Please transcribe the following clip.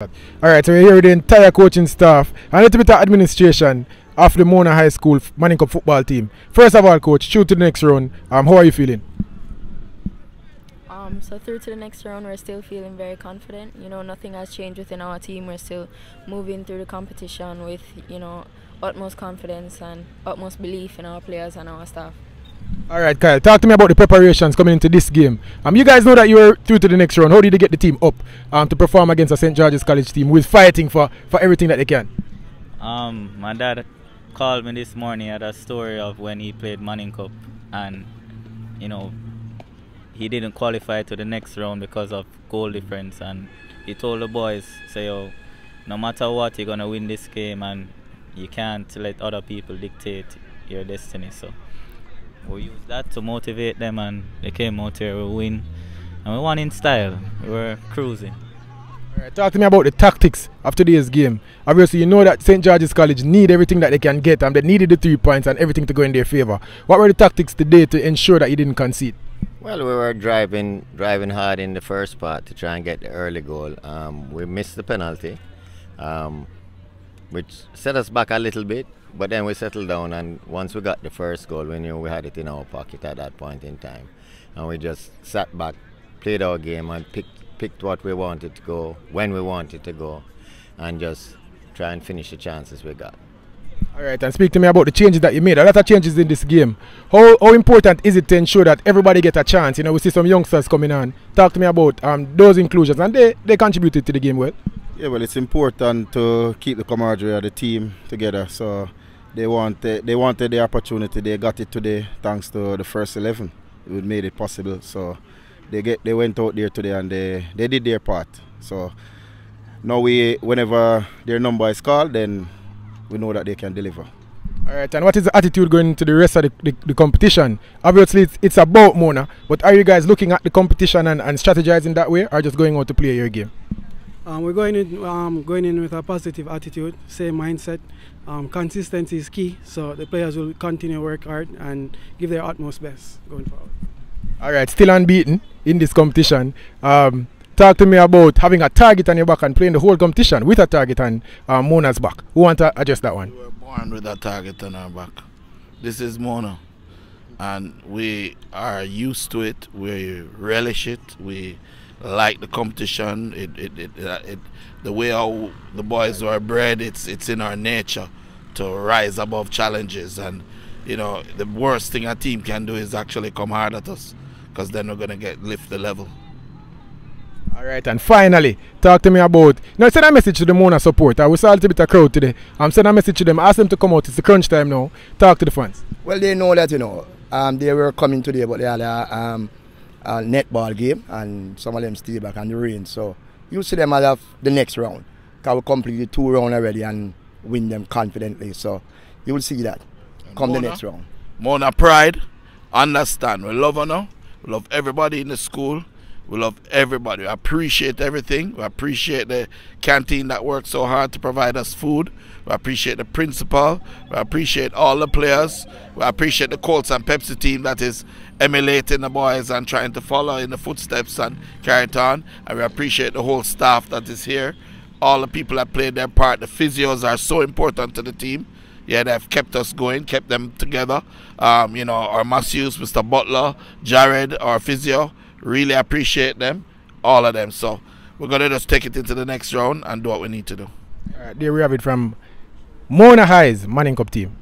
Alright, so we're here with the entire coaching staff and a little bit of administration of the Mona High School Manning Cup football team. First of all, coach, through to the next round, how are you feeling? So through to the next round, we're still feeling very confident. You know, nothing has changed within our team. We're still moving through the competition with, utmost confidence and utmost belief in our players and our staff. Alright, Kyle, talk to me about the preparations coming into this game. You guys know that you were through to the next round. How did you get the team up to perform against a St. George's College team who is fighting for everything that they can? My dad called me this morning at a story of when he played Manning Cup and, he didn't qualify to the next round because of goal difference, and he told the boys, no matter what, you're going to win this game and you can't let other people dictate your destiny. So we used that to motivate them, and they came out here, we win, and we won in style. We were cruising. Alright, talk to me about the tactics of today's game. Obviously, you know that St. George's College need everything that they can get, and they needed the 3 points and everything to go in their favour. What were the tactics today to ensure that you didn't concede? Well, we were driving hard in the first part to try and get the early goal. We missed the penalty, which set us back a little bit, but then we settled down, and once we got the first goal, we knew we had it in our pocket at that point in time. And we just sat back, played our game, and picked what we wanted to go, when we wanted to go, and just try and finish the chances we got. Alright, and speak to me about the changes that you made. A lot of changes in this game. How important is it to ensure that everybody get a chance? We see some youngsters coming on. Talk to me about those inclusions, and they contributed to the game well. Yeah, well, it's important to keep the camaraderie of the team together. So they wanted the opportunity. They got it today thanks to the first 11. It made it possible. So they went out there today and they did their part. So now whenever their number is called, then we know that they can deliver. Alright, and what is the attitude going into the rest of the competition? Obviously, it's about Mona, but are you guys looking at the competition and strategizing that way, or just going out to play your game? We're going in with a positive attitude, same mindset. Consistency is key, so the players will continue to work hard and give their utmost best going forward. Alright, still unbeaten in this competition. Talk to me about having a target on your back and playing the whole competition with a target on Mona's back. Who want to address that one? We were born with a target on our back. This is Mona, and we are used to it. We relish it. We like the competition. The way how the boys were bred, it's in our nature to rise above challenges. And the worst thing a team can do is actually come hard at us, because then we're gonna lift the level. Alright, and finally, talk to me about, send a message to the Mona support. We saw a little bit of crowd today. Send a message to them, ask them to come out. It's the crunch time now. Talk to the fans. Well, they know that, they were coming today, but they had a netball game, and some of them stay back on the rain. So you see them have the next round, because we completed 2 rounds already and win them confidently. So you will see that come the next round. Mona pride, understand. We love her now. We love everybody in the school. We love everybody. We appreciate everything. We appreciate the canteen that works so hard to provide us food. We appreciate the principal. We appreciate all the players. We appreciate the Colts and Pepsi team that is emulating the boys and trying to follow in the footsteps and carry it on. And we appreciate the whole staff that is here. All the people that played their part. The physios are so important to the team. Yeah, they've kept us going, kept them together. Our Matthews, Mr. Butler, Jared, our physio. Really appreciate them, all of them. So we're going to just take it into the next round and do what we need to do. There we have it from Mona High's Manning Cup team.